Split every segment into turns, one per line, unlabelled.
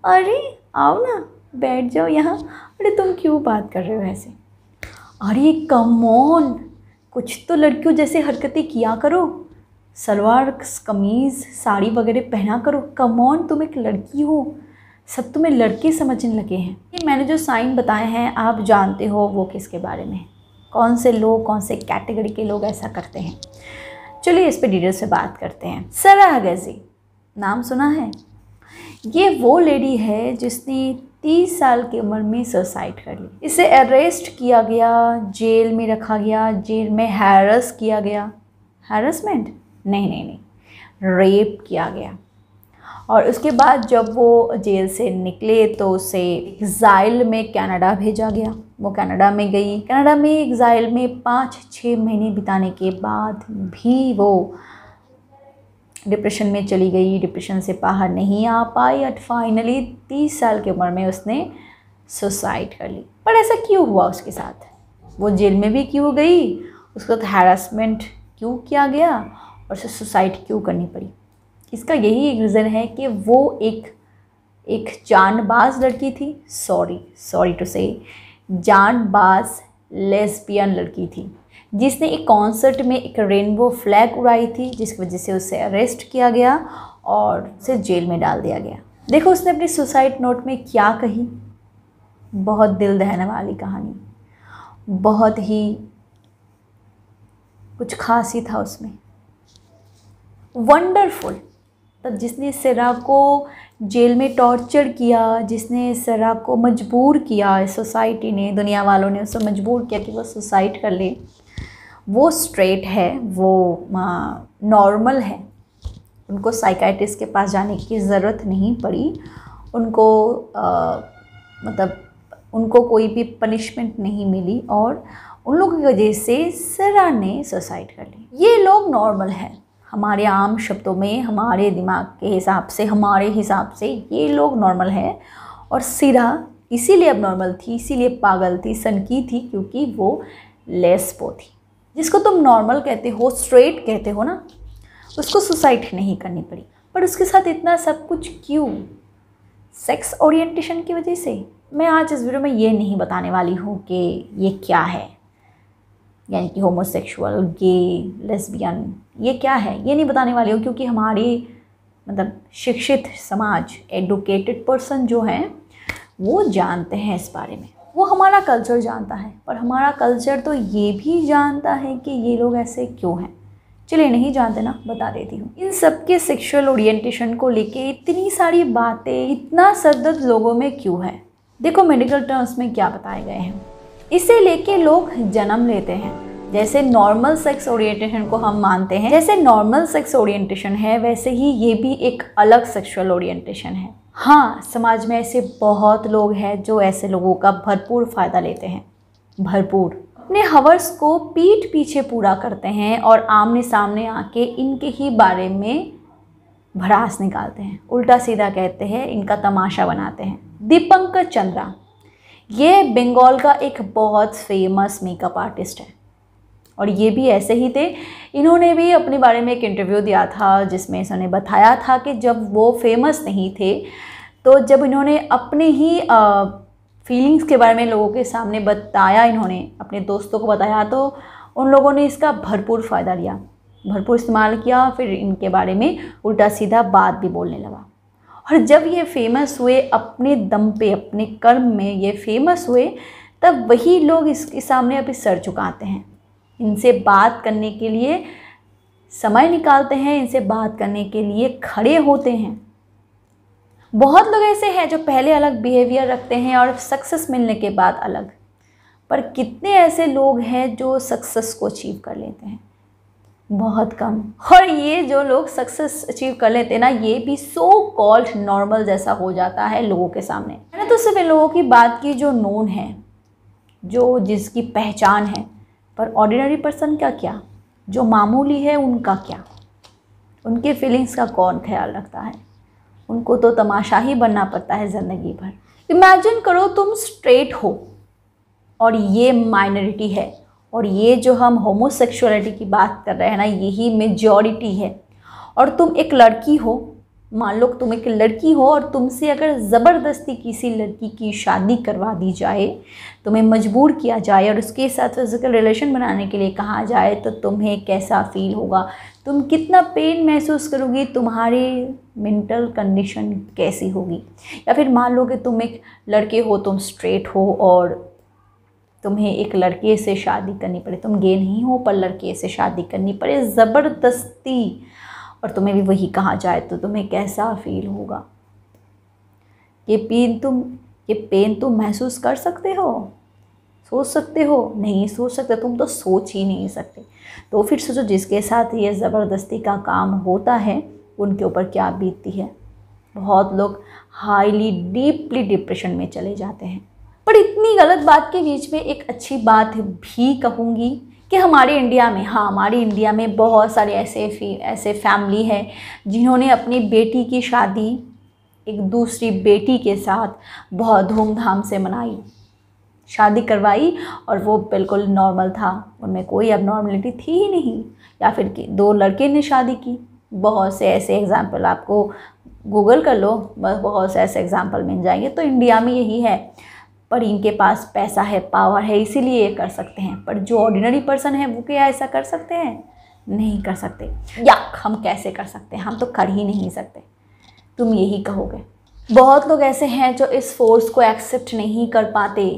अरे आओ ना, बैठ जाओ यहाँ। अरे तुम क्यों बात कर रहे हो ऐसे? अरे कम ऑन, कुछ तो लड़कियों जैसे हरकतें किया करो, सलवार कमीज़ साड़ी वगैरह पहना करो। कम ऑन, तुम एक लड़की हो, सब तुम्हें लड़के समझने लगे हैं। ये मैंने जो साइन बताए हैं आप जानते हो वो किसके बारे में, कौन से लोग, कौन से कैटेगरी के लोग ऐसा करते हैं। चलिए इस पे डिटेल से बात करते हैं। सारा अगेसी, नाम सुना है? ये वो लेडी है जिसने 30 साल की उम्र में सुसाइड कर ली। इसे अरेस्ट किया गया, जेल में रखा गया, जेल में हैरस किया गया। हैरसमेंट नहीं, रेप किया गया। और उसके बाद जब वो जेल से निकले तो उसे एग्ज़ाइल में कनाडा भेजा गया। वो कनाडा में गई। कनाडा में एग्ज़ाइल में 5-6 महीने बिताने के बाद भी वो डिप्रेशन में चली गई, डिप्रेशन से बाहर नहीं आ पाई और फाइनली 30 साल की उम्र में उसने सुसाइड कर ली। पर ऐसा क्यों हुआ उसके साथ? वो जेल में भी क्यों गई, उसके साथ हैरेसमेंट क्यों किया गया और उसे सुसाइड क्यों करनी पड़ी? इसका यही एक रीज़न है कि वो एक जानबाज लड़की थी, सॉरी टू से, जानबाज लेस्बियन लड़की थी, जिसने एक कॉन्सर्ट में एक रेनबो फ्लैग उड़ाई थी, जिसकी वजह से उसे अरेस्ट किया गया और उसे जेल में डाल दिया गया। देखो उसने अपनी सुसाइड नोट में क्या कही, बहुत दिल दहने वाली कहानी, बहुत ही कुछ खास ही था उसमें, वंडरफुल। तब जिसने सरा को जेल में टॉर्चर किया, जिसने सरा को मजबूर किया, सोसाइटी ने, दुनिया वालों ने उसे मजबूर किया कि वो सुसाइड कर ले, वो स्ट्रेट है, वो नॉर्मल है, उनको साइकाइट्रिस्ट के पास जाने की ज़रूरत नहीं पड़ी, उनको मतलब उनको कोई भी पनिशमेंट नहीं मिली और उन लोगों की वजह से सरा ने सुसाइड कर ली। ये लोग नॉर्मल हैं हमारे आम शब्दों में, हमारे दिमाग के हिसाब से, हमारे हिसाब से ये लोग नॉर्मल हैं। और सिरा इसीलिए अब नॉर्मल थी, इसीलिए पागल थी, सनकी थी, क्योंकि वो लेस्बो थी। जिसको तुम नॉर्मल कहते हो, स्ट्रेट कहते हो ना, उसको सुसाइड नहीं करनी पड़ी। पर उसके साथ इतना सब कुछ क्यों? सेक्स ओरिएंटेशन की वजह से। मैं आज इस वीडियो में ये नहीं बताने वाली हूँ कि ये क्या है, यानी कि होमोसेक्सुअल, गे, लेस्बियन ये क्या है, ये नहीं बताने वाली हूँ, क्योंकि हमारी मतलब शिक्षित समाज, एडुकेटेड पर्सन जो हैं वो जानते हैं इस बारे में, वो हमारा कल्चर जानता है। पर हमारा कल्चर तो ये भी जानता है कि ये लोग ऐसे क्यों हैं। चलिए नहीं जानते ना, बता देती हूँ। इन सब के सेक्सुअल ओरिएंटेशन को लेके इतनी सारी बातें, इतना सरदर्द लोगों में क्यों है? देखो मेडिकल टर्म्स में क्या बताए गए हैं। इसे लेके लोग जन्म लेते हैं। जैसे नॉर्मल सेक्स ओरिएंटेशन को हम मानते हैं, जैसे नॉर्मल सेक्स ओरिएंटेशन है, वैसे ही ये भी एक अलग सेक्सुअल ओरिएंटेशन है। हाँ, समाज में ऐसे बहुत लोग हैं जो ऐसे लोगों का भरपूर फ़ायदा लेते हैं, भरपूर अपने हवस को पीठ पीछे पूरा करते हैं और आमने सामने आके इनके ही बारे में भड़ास निकालते हैं, उल्टा सीधा कहते हैं, इनका तमाशा बनाते हैं। दीपंकर चंद्रा, ये बंगाल का एक बहुत फेमस मेकअप आर्टिस्ट है और ये भी ऐसे ही थे। इन्होंने भी अपने बारे में एक इंटरव्यू दिया था जिसमें इन्होंने बताया था कि जब वो फेमस नहीं थे तो जब इन्होंने अपने ही फीलिंग्स के बारे में लोगों के सामने बताया, इन्होंने अपने दोस्तों को बताया, तो उन लोगों ने इसका भरपूर फ़ायदा लिया, भरपूर इस्तेमाल किया, फिर इनके बारे में उल्टा सीधा बात भी बोलने लगा। और जब ये फेमस हुए अपने दम पे, अपने कर्म में ये फेमस हुए, तब वही लोग इसके सामने अभी सर झुकाते हैं, इनसे बात करने के लिए समय निकालते हैं, इनसे बात करने के लिए खड़े होते हैं। बहुत लोग ऐसे हैं जो पहले अलग बिहेवियर रखते हैं और सक्सेस मिलने के बाद अलग, पर कितने ऐसे लोग हैं जो सक्सेस को अचीव कर लेते हैं? बहुत कम। और ये जो लोग सक्सेस अचीव कर लेते हैं ना, ये भी सो कॉल्ड नॉर्मल जैसा हो जाता है लोगों के सामने। मैंने तो सिर्फ इन लोगों की बात की जो नोन है, जो जिसकी पहचान है, पर ऑर्डिनरी पर्सन का क्या, जो मामूली है उनका क्या? उनके फीलिंग्स का कौन ख्याल रखता है? उनको तो तमाशा ही बनना पड़ता है ज़िंदगी भर। इमेजिन करो तुम स्ट्रेट हो और ये माइनॉरिटी है, और ये जो हम होमोसेक्सुअलिटी की बात कर रहे हैं ना, यही मेजॉरिटी है, और तुम एक लड़की हो मान लो तुम एक लड़की हो और तुमसे अगर ज़बरदस्ती किसी लड़की की शादी करवा दी जाए, तुम्हें मजबूर किया जाए और उसके साथ फिजिकल रिलेशन बनाने के लिए कहा जाए, तो तुम्हें कैसा फील होगा, तुम कितना पेन महसूस करोगी, तुम्हारी मेंटल कंडीशन कैसी होगी। या फिर मान लो कि तुम एक लड़के हो, तुम स्ट्रेट हो और तुम्हें एक लड़के से शादी करनी पड़े, तुम गे नहीं हो पर लड़के से शादी करनी पड़े ज़बरदस्ती, और तुम्हें भी वही कहा जाए, तो तुम्हें कैसा फील होगा। ये पेन तुम महसूस कर सकते हो, सोच सकते हो? नहीं सोच सकते, तुम तो सोच ही नहीं सकते। तो फिर सोचो जिसके साथ ये ज़बरदस्ती का काम होता है उनके ऊपर क्या बीतती है। बहुत लोग हाईली डीपली डिप्रेशन में चले जाते हैं। पर इतनी गलत बात के बीच में एक अच्छी बात भी कहूँगी कि हमारे इंडिया में, हाँ हमारी इंडिया में बहुत सारे ऐसे फैमिली हैं जिन्होंने अपनी बेटी की शादी एक दूसरी बेटी के साथ बहुत धूमधाम से मनाई, शादी करवाई और वो बिल्कुल नॉर्मल था, उनमें कोई अबनॉर्मलिटी थी ही नहीं। या फिर कि दो लड़के ने शादी की, बहुत से ऐसे एग्जाम्पल आपको गूगल कर लो, बस बहुत से ऐसे एग्जाम्पल मिल जाएंगे। तो इंडिया में यही है, पर इनके पास पैसा है, पावर है, इसीलिए ये कर सकते हैं। पर जो ऑर्डिनरी पर्सन है वो क्या ऐसा कर सकते हैं? नहीं कर सकते। या हम कैसे कर सकते हैं? हम तो कर ही नहीं सकते, तुम यही कहोगे। बहुत लोग ऐसे हैं जो इस फोर्स को एक्सेप्ट नहीं कर पाते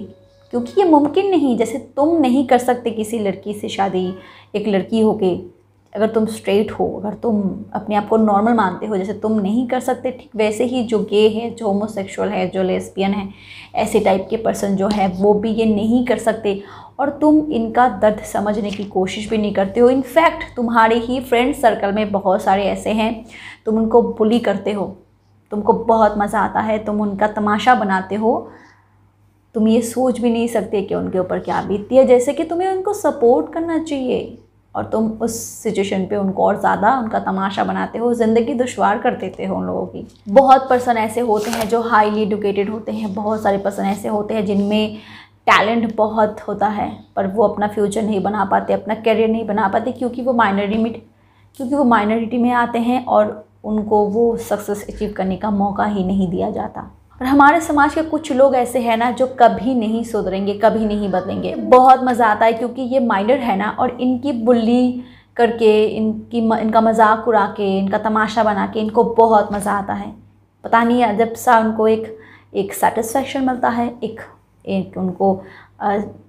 क्योंकि ये मुमकिन नहीं। जैसे तुम नहीं कर सकते किसी लड़की से शादी एक लड़की होके, अगर तुम स्ट्रेट हो, अगर तुम अपने आप को नॉर्मल मानते हो, जैसे तुम नहीं कर सकते, ठीक वैसे ही जो गे है, जो होमोसेक्सुअल है, जो लेस्बियन है, ऐसे टाइप के पर्सन जो है वो भी ये नहीं कर सकते। और तुम इनका दर्द समझने की कोशिश भी नहीं करते हो। इनफैक्ट तुम्हारे ही फ्रेंड सर्कल में बहुत सारे ऐसे हैं, तुम उनको बुली करते हो, तुमको बहुत मज़ा आता है, तुम उनका तमाशा बनाते हो। तुम ये सोच भी नहीं सकते कि उनके ऊपर क्या बीतती है, जैसे कि तुम्हें उनको सपोर्ट करना चाहिए और तुम उस सिचुएशन पे उनको और ज़्यादा उनका तमाशा बनाते हो, ज़िंदगी दुश्वार कर देते हो उन लोगों की। बहुत पर्सन ऐसे होते हैं जो हाईली एजुकेटेड होते हैं, बहुत सारे पर्सन ऐसे होते हैं जिनमें टैलेंट बहुत होता है पर वो अपना फ्यूचर नहीं बना पाते, अपना करियर नहीं बना पाते क्योंकि वो माइनॉरिटी में आते हैं और उनको वो सक्सेस अचीव करने का मौका ही नहीं दिया जाता। और हमारे समाज के कुछ लोग ऐसे हैं ना जो कभी नहीं सुधरेंगे, कभी नहीं बदलेंगे। बहुत मज़ा आता है क्योंकि ये माइनर है ना, और इनकी बुल्ली करके, इनका मजाक उड़ा के, इनका तमाशा बना के इनको बहुत मज़ा आता है। पता नहीं अजब सा उनको एक सेटिस्फैक्शन मिलता है, एक उनको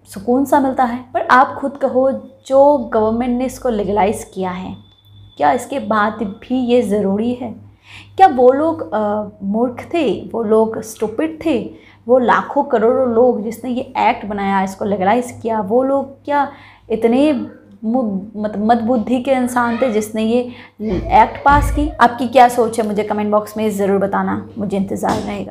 सुकून सा मिलता है। पर आप खुद कहो, जो गवर्नमेंट ने इसको लीगलाइज़ किया है, क्या इसके बाद भी ये ज़रूरी है? क्या वो लोग मूर्ख थे, वो लोग स्टूपिड थे? वो लाखों करोड़ों लोग जिसने ये एक्ट बनाया, इसको लीगलाइज़ किया, वो लोग क्या इतने मदबुद्धि के इंसान थे जिसने ये एक्ट पास की? आपकी क्या सोच है मुझे कमेंट बॉक्स में ज़रूर बताना, मुझे इंतज़ार रहेगा।